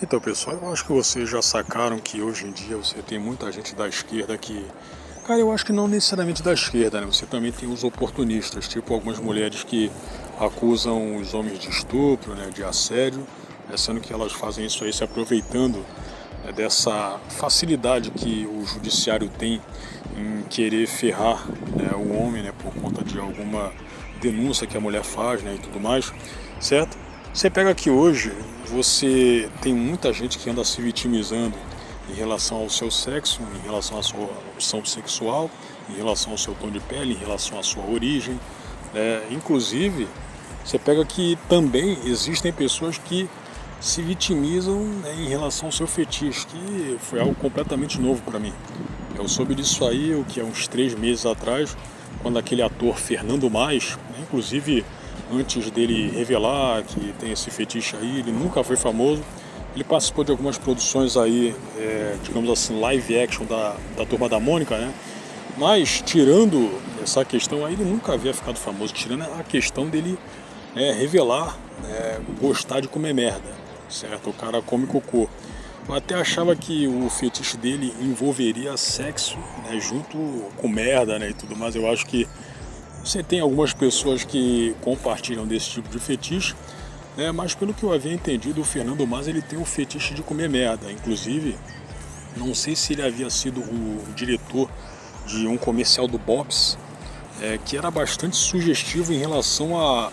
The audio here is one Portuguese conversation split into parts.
Então, pessoal, eu acho que vocês já sacaram que hoje em dia você tem muita gente da esquerda que. Cara, eu acho que não necessariamente da esquerda, né? Você também tem os oportunistas, tipo algumas mulheres que acusam os homens de estupro, né, de assédio, sendo que elas fazem isso aí se aproveitando, dessa facilidade que o judiciário tem em querer ferrar, né, o homem, né, por conta de alguma denúncia que a mulher faz, né, e tudo mais, certo? Você pega aqui hoje, você tem muita gente que anda se vitimizando em relação ao seu sexo, em relação à sua opção sexual, em relação ao seu tom de pele, em relação à sua origem, né? Inclusive, você pega que também existem pessoas que se vitimizam, né, em relação ao seu fetiche, que foi algo completamente novo para mim. Eu soube disso aí, o que é uns 3 meses atrás, quando aquele ator Fernando Mais, né, inclusive antes dele revelar que tem esse fetiche aí, ele nunca foi famoso. Ele participou de algumas produções aí, digamos assim, live action da Turma da Mônica, né? Mas, tirando essa questão aí, ele nunca havia ficado famoso, tirando a questão dele, revelar, gostar de comer merda, certo? O cara come cocô. Eu até achava que o fetiche dele envolveria sexo, né, junto com merda, né, e tudo mais. Eu acho que você tem algumas pessoas que compartilham desse tipo de fetiche, né, mas pelo que eu havia entendido, o Fernando Mas ele tem o fetiche de comer merda. Inclusive, não sei se ele havia sido o diretor de um comercial do Bob's, que era bastante sugestivo em relação à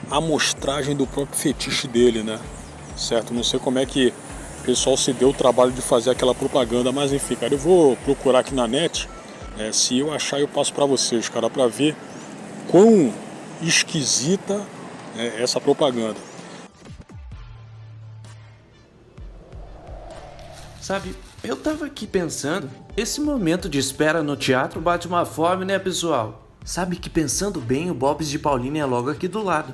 amostragem do próprio fetiche dele, né? Certo? Não sei como é que o pessoal se deu o trabalho de fazer aquela propaganda, mas enfim, cara, eu vou procurar aqui na net, se eu achar eu passo pra vocês, cara, pra ver quão esquisita é essa propaganda. Sabe, eu tava aqui pensando, esse momento de espera no teatro bate uma fome, né, pessoal? Sabe que pensando bem, o Bob's de Paulínia é logo aqui do lado.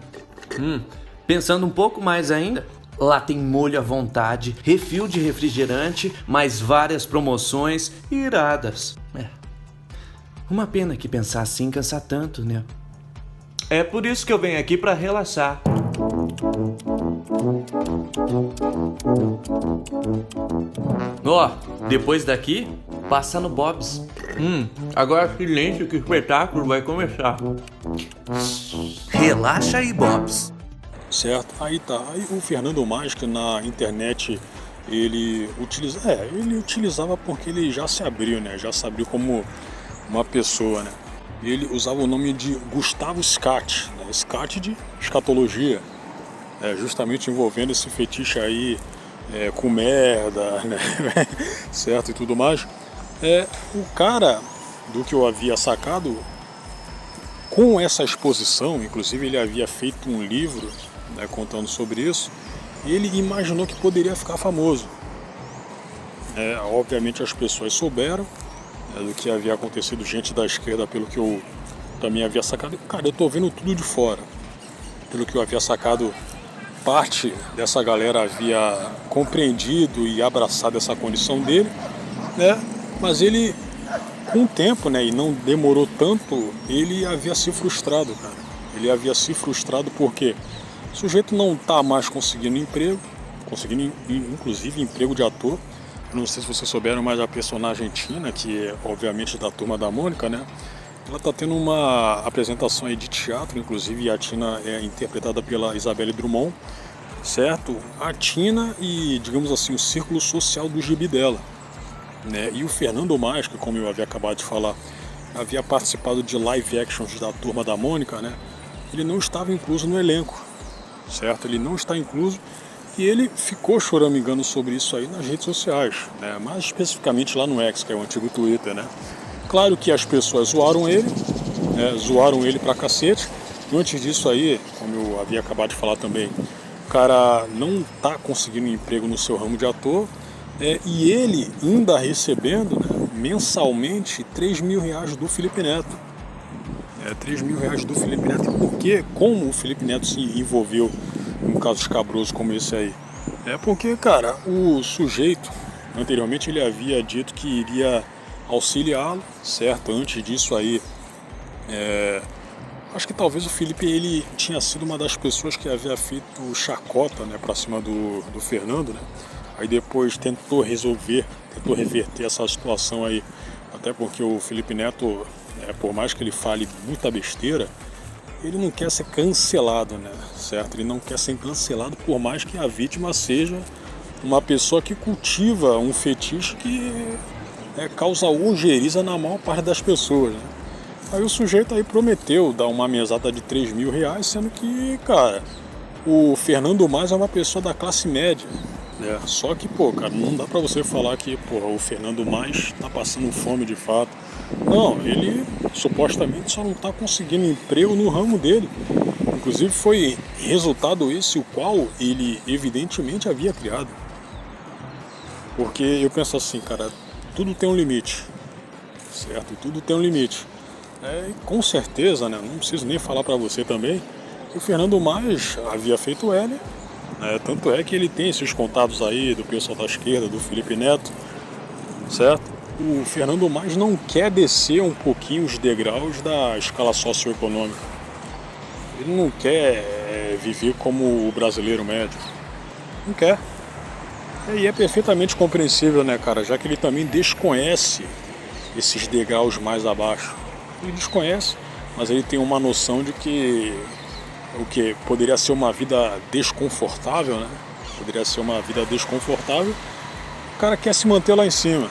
Pensando um pouco mais ainda, lá tem molho à vontade, refil de refrigerante, mais várias promoções iradas. Uma pena que pensar assim cansa tanto, né? É por isso que eu venho aqui pra relaxar. Ó, depois daqui, passa no Bob's. Agora silêncio que o espetáculo vai começar. Relaxa aí, Bob's. Certo? Aí tá. Aí o Fernando Mais, que na internet ele utilizava porque ele já se abriu, né? Já se abriu como uma pessoa, né? Ele usava o nome de Gustavo Scat, né? Scat de escatologia, justamente envolvendo esse fetiche aí, com merda, né? Certo? E tudo mais. O cara, do que eu havia sacado, com essa exposição, inclusive ele havia feito um livro, né, contando sobre isso, e ele imaginou que poderia ficar famoso. Obviamente as pessoas souberam, do que havia acontecido, gente da esquerda, pelo que eu também havia sacado. Cara, eu tô vendo tudo de fora. Pelo que eu havia sacado, parte dessa galera havia compreendido e abraçado essa condição dele, né? Mas ele, com o tempo, né, e não demorou tanto, ele havia se frustrado, cara. Ele havia se frustrado porque o sujeito não tá mais conseguindo emprego, inclusive emprego de ator. Não sei se vocês souberam, mas a personagem Tina, que é obviamente da Turma da Mônica, né? Ela tá tendo uma apresentação aí de teatro, inclusive, e a Tina é interpretada pela Isabelle Drummond, certo? A Tina e, digamos assim, o círculo social do gibi dela, né? E o Fernando Mais, que, como eu havia acabado de falar, havia participado de live actions da Turma da Mônica, né? Ele não estava incluso no elenco, certo? Ele não está incluso. E ele ficou choramingando sobre isso aí nas redes sociais, né? Mais especificamente lá no X, que é o antigo Twitter, né? Claro que as pessoas zoaram ele, zoaram ele pra cacete. E antes disso aí, como eu havia acabado de falar também, o cara não tá conseguindo emprego no seu ramo de ator, e ele ainda recebendo, né, mensalmente R$ 3.000 do Felipe Neto. R$ 3.000 do Felipe Neto. E por que, como o Felipe Neto se envolveu num caso escabroso como esse aí? Porque, cara, o sujeito, anteriormente ele havia dito que iria auxiliá-lo, certo? Antes disso aí, acho que talvez o Felipe, ele tinha sido uma das pessoas que havia feito chacota, né, pra cima do Fernando, né? Aí depois tentou reverter essa situação aí, até porque o Felipe Neto, por mais que ele fale muita besteira, ele não quer ser cancelado, né? Certo? Ele não quer ser cancelado por mais que a vítima seja uma pessoa que cultiva um fetiche que causa ojeriza na maior parte das pessoas, né? Aí o sujeito aí prometeu dar uma mesada de R$ 3.000, sendo que, cara, o Fernando Mais é uma pessoa da classe média. Só que, cara, não dá pra você falar que, o Fernando Mais tá passando fome de fato. Não, ele supostamente só não tá conseguindo emprego no ramo dele. Inclusive foi resultado esse o qual ele evidentemente havia criado. Porque eu penso assim, cara, tudo tem um limite, certo? Tudo tem um limite. E com certeza, né, não preciso nem falar pra você também, que o Fernando Mais havia feito L. Tanto é que ele tem esses contatos aí do pessoal da esquerda, do Felipe Neto, certo? O Fernando Mais não quer descer um pouquinho os degraus da escala socioeconômica. Ele não quer viver como o brasileiro médio. Não quer. E é perfeitamente compreensível, né, cara? Já que ele também desconhece esses degraus mais abaixo. Ele desconhece, mas ele tem uma noção de que o que poderia ser uma vida desconfortável, né? Poderia ser uma vida desconfortável. O cara quer se manter lá em cima,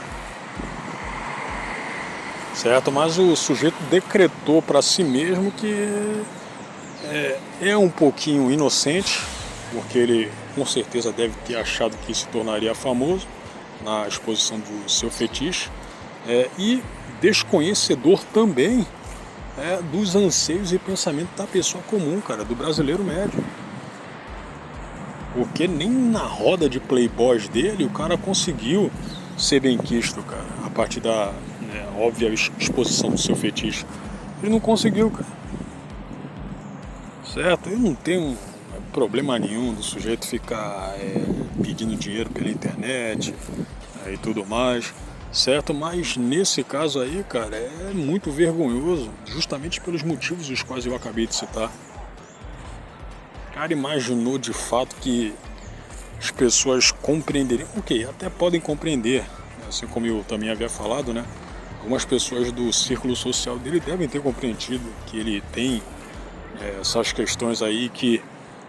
certo? Mas o sujeito decretou para si mesmo que é um pouquinho inocente, porque ele com certeza deve ter achado que se tornaria famoso na exposição do seu fetiche, e desconhecedor também dos anseios e pensamentos da pessoa comum, cara, do brasileiro médio. Porque nem na roda de playboys dele o cara conseguiu ser benquisto, cara, a partir da óbvia exposição do seu fetiche. Ele não conseguiu, cara. Certo? Eu não tenho problema nenhum do sujeito ficar pedindo dinheiro pela internet e tudo mais. Certo? Mas nesse caso aí, cara, é muito vergonhoso, justamente pelos motivos os quais eu acabei de citar. O cara imaginou de fato que as pessoas compreenderiam, ok, até podem compreender, assim como eu também havia falado, né? Algumas pessoas do círculo social dele devem ter compreendido que ele tem essas questões aí, que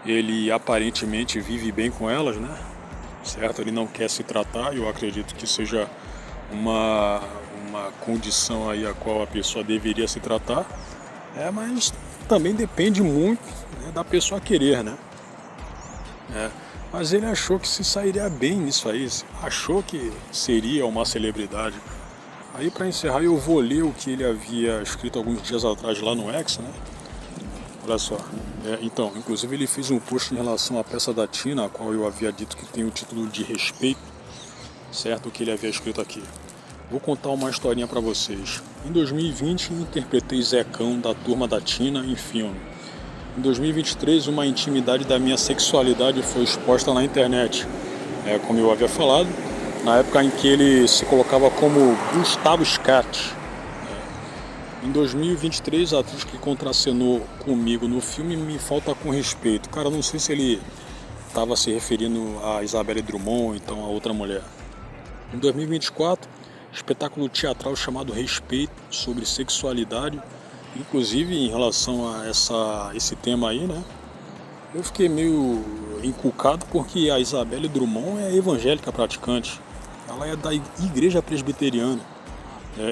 ele aparentemente vive bem com elas, né? Certo? Ele não quer se tratar, eu acredito que seja uma condição aí a qual a pessoa deveria se tratar, mas também depende muito, né, da pessoa querer, né? Mas ele achou que se sairia bem nisso aí, achou que seria uma celebridade. Aí, para encerrar, eu vou ler o que ele havia escrito alguns dias atrás lá no X, né? Olha só, então, inclusive ele fez um post em relação à peça da Tina, a qual eu havia dito que tem o título de Respeito, certo? O que ele havia escrito aqui. Vou contar uma historinha pra vocês. Em 2020, interpretei Zecão da Turma da Tina em filme. Em 2023, uma intimidade da minha sexualidade foi exposta na internet. Como eu havia falado, na época em que ele se colocava como Gustavo Scat. Em 2023, a atriz que contracenou comigo no filme me falta com respeito. Cara, não sei se ele estava se referindo a Isabelle Drummond ou então a outra mulher. Em 2024, espetáculo teatral chamado Respeito, sobre sexualidade, inclusive em relação a esse tema aí, né? Eu fiquei meio encucado porque a Isabelle Drummond é evangélica praticante. Ela é da igreja presbiteriana.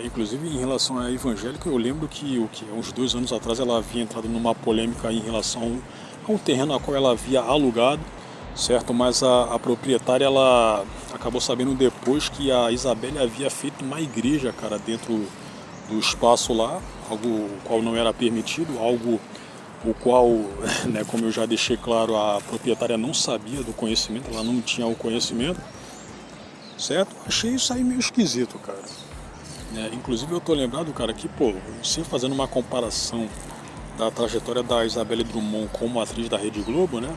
Inclusive em relação à evangélica, eu lembro que uns 2 anos atrás ela havia entrado numa polêmica em relação a um terreno a qual ela havia alugado, certo? Mas a proprietária, ela acabou sabendo depois que a Isabelle havia feito uma igreja, cara, dentro do espaço lá, algo o qual não era permitido, algo o qual, né, como eu já deixei claro, a proprietária não sabia do conhecimento, ela não tinha o conhecimento, certo? Achei isso aí meio esquisito, cara. Inclusive eu tô lembrado, cara, que, você fazendo uma comparação da trajetória da Isabelle Drummond como atriz da Rede Globo, né?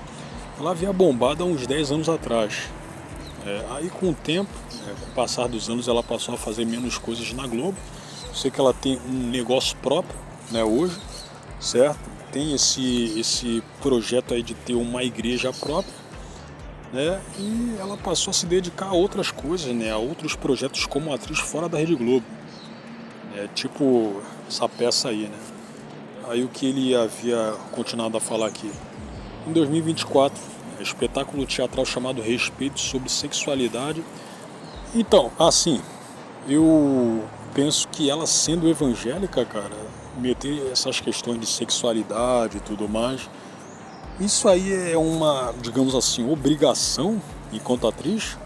Ela havia bombado há uns 10 anos atrás. Aí com o tempo, com o passar dos anos, ela passou a fazer menos coisas na Globo. Sei que ela tem um negócio próprio, né, hoje, certo? Tem esse projeto aí de ter uma igreja própria. né? E ela passou a se dedicar a outras coisas, né? A outros projetos como atriz fora da Rede Globo. Tipo essa peça aí, né? Aí o que ele havia continuado a falar aqui. Em 2024, espetáculo teatral chamado Respeito sobre Sexualidade. Então, assim, eu penso que ela sendo evangélica, cara, meter essas questões de sexualidade e tudo mais, isso aí é uma, digamos assim, obrigação enquanto atriz,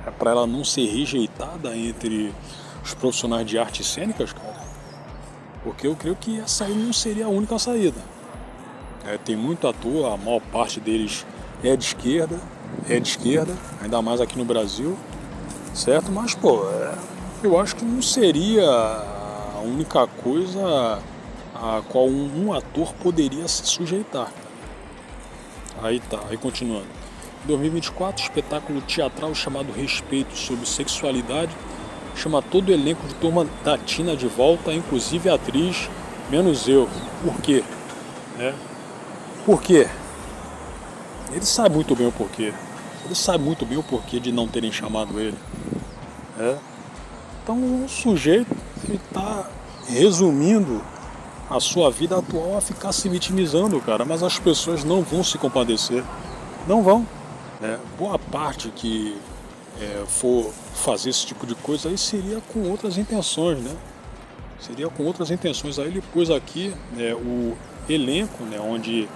é para ela não ser rejeitada entre os profissionais de artes cênicas, cara. Porque eu creio que essa aí não seria a única saída. Tem muito ator, a maior parte deles é de esquerda, ainda mais aqui no Brasil, certo? Mas, pô, eu acho que não seria a única coisa a qual um ator poderia se sujeitar. Aí tá, aí continuando. Em 2024, espetáculo teatral chamado Respeito sobre Sexualidade chama todo o elenco de Turma da Tina de volta, inclusive a atriz, menos eu. Por quê? Por quê? Ele sabe muito bem o porquê. Ele sabe muito bem o porquê de não terem chamado ele. Então o sujeito está resumindo a sua vida atual a ficar se vitimizando, cara. Mas as pessoas não vão se compadecer. Não vão. Boa parte que for fazer esse tipo de coisa aí seria com outras intenções, né? Seria com outras intenções. Aí ele pôs aqui o elenco, né, onde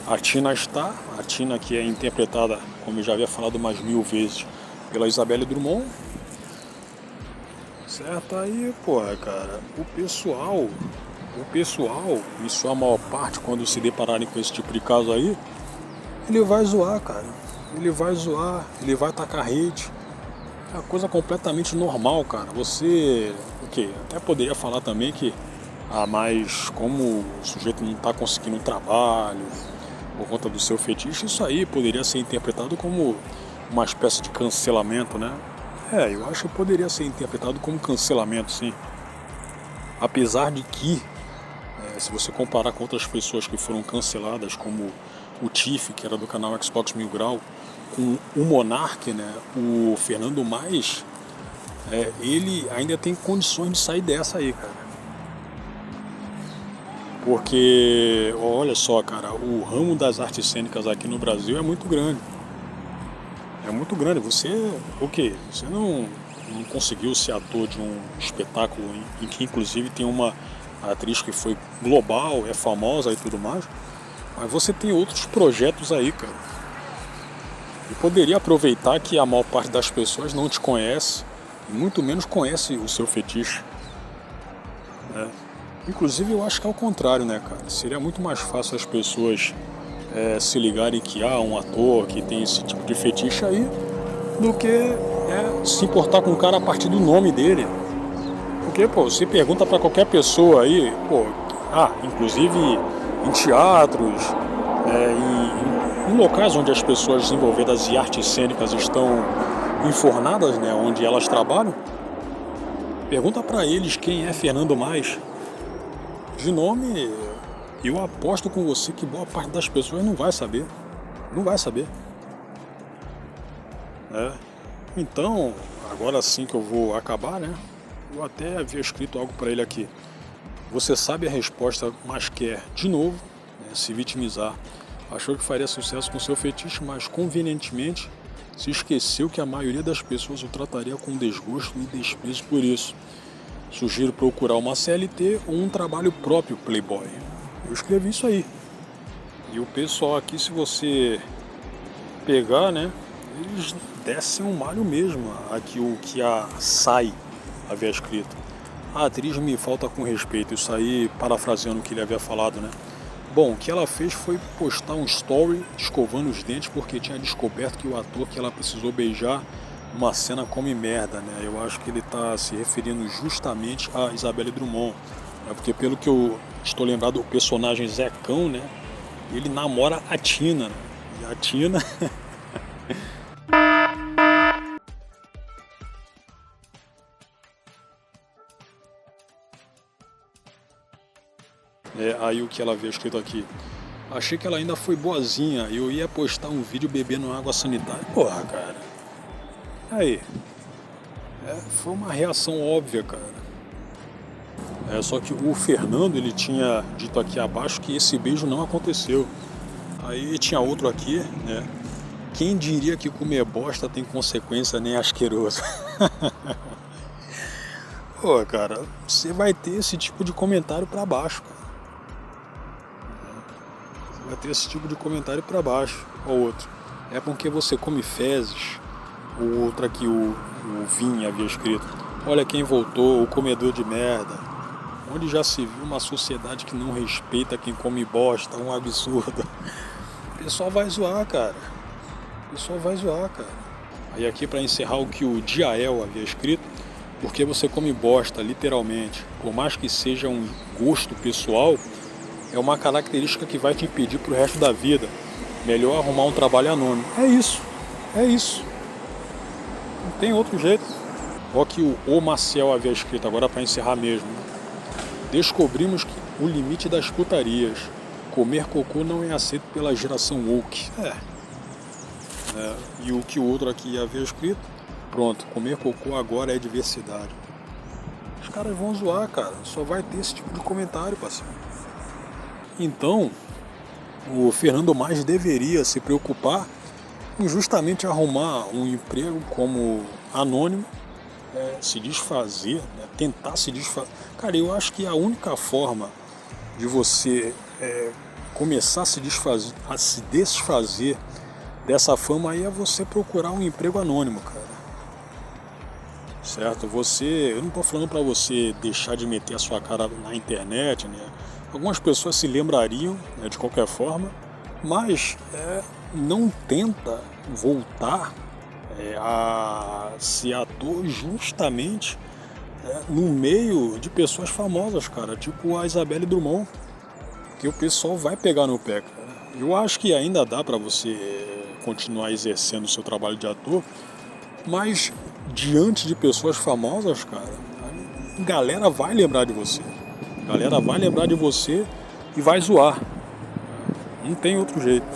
a Tina está. A Tina que é interpretada, como eu já havia falado umas 1000 vezes, pela Isabelle Drummond. Certo? Aí, porra, cara, o pessoal, em sua maior parte, quando se depararem com esse tipo de caso aí, ele vai zoar, cara. Ele vai zoar, ele vai tacar hate. É uma coisa completamente normal, cara. Você, até poderia falar também que, mas como o sujeito não está conseguindo um trabalho por conta do seu fetiche, isso aí poderia ser interpretado como uma espécie de cancelamento, né? Eu acho que poderia ser interpretado como cancelamento, sim. Apesar de que, se você comparar com outras pessoas que foram canceladas, como o Tiff, que era do canal Xbox Mil Grau, com o Monark, né, o Fernando Mais, ele ainda tem condições de sair dessa aí, cara. Porque, olha só, cara, o ramo das artes cênicas aqui no Brasil é muito grande. É muito grande. Você não conseguiu ser ator de um espetáculo em que inclusive tem uma atriz que foi global, é famosa e tudo mais, mas você tem outros projetos aí, cara. E poderia aproveitar que a maior parte das pessoas não te conhece, e muito menos conhece o seu fetiche. Inclusive eu acho que é o contrário, né, cara? Seria muito mais fácil as pessoas se ligarem que há um ator que tem esse tipo de fetiche aí, do que se importar com o cara a partir do nome dele. Porque, pô, você pergunta pra qualquer pessoa aí, pô, inclusive em teatros, em locais onde as pessoas desenvolvidas em artes cênicas estão enfornadas, né, onde elas trabalham, pergunta pra eles quem é Fernando Mais. De nome, eu aposto com você que boa parte das pessoas não vai saber. Não vai saber. Então, agora sim que eu vou acabar, né? Eu até havia escrito algo para ele aqui. Você sabe a resposta, mas quer, de novo, se vitimizar. Achou que faria sucesso com seu fetiche, mas convenientemente se esqueceu que a maioria das pessoas o trataria com desgosto e desprezo por isso. Sugiro procurar uma CLT ou um trabalho próprio, Playboy. Eu escrevi isso aí. E o pessoal aqui, se você pegar, né, eles descem um malho mesmo. Aqui o que a Sai havia escrito. A atriz me falta com respeito. Isso aí, parafraseando o que ele havia falado, né? Bom, o que ela fez foi postar um story escovando os dentes porque tinha descoberto que o ator que ela precisou beijar uma cena come merda, né? Eu acho que ele está se referindo justamente a Isabelle Drummond, né? Porque pelo que eu estou lembrado, o personagem Zecão, né? Ele namora a Tina, né? E a Tina aí o que ela havia escrito aqui. Achei que ela ainda foi boazinha. Eu ia postar um vídeo bebendo água sanitária. Porra, cara. Aí. Foi uma reação óbvia, cara. Só que o Fernando, ele tinha dito aqui abaixo que esse beijo não aconteceu. Aí tinha outro aqui, né? Quem diria que comer bosta tem consequência nem asqueroso? Pô, cara, você vai ter esse tipo de comentário pra baixo, cara. Você vai ter esse tipo de comentário pra baixo. Ó, outro. É porque você come fezes. O outro aqui, o Vim havia escrito. Olha quem voltou, o comedor de merda. Onde já se viu uma sociedade que não respeita quem come bosta, um absurdo. O pessoal vai zoar, cara. Aí aqui pra encerrar o que o Diael havia escrito, porque você come bosta, literalmente, por mais que seja um gosto pessoal, é uma característica que vai te impedir pro resto da vida. Melhor arrumar um trabalho anônimo. É isso. Não tem outro jeito. Olha que o Maciel havia escrito, agora para encerrar mesmo. Descobrimos que o limite das putarias. Comer cocô não é aceito pela geração woke. E o que o outro aqui havia escrito, pronto, comer cocô agora é diversidade. Os caras vão zoar, cara. Só vai ter esse tipo de comentário, parceiro. Então, o Fernando mais deveria se preocupar em justamente arrumar um emprego como anônimo, se desfazer, né? Tentar se desfazer. Cara, eu acho que a única forma de você começar a se desfazer dessa fama aí é você procurar um emprego anônimo, cara. Certo? Eu não tô falando pra você deixar de meter a sua cara na internet, né? Algumas pessoas se lembrariam, né, de qualquer forma, mas não tenta voltar a ser ator justamente no meio de pessoas famosas, cara, tipo a Isabelle Drummond, que o pessoal vai pegar no pé, cara. Eu acho que ainda dá pra você continuar exercendo o seu trabalho de ator, mas diante de pessoas famosas, cara, a galera vai lembrar de você. A galera vai lembrar de você e vai zoar. Não tem outro jeito.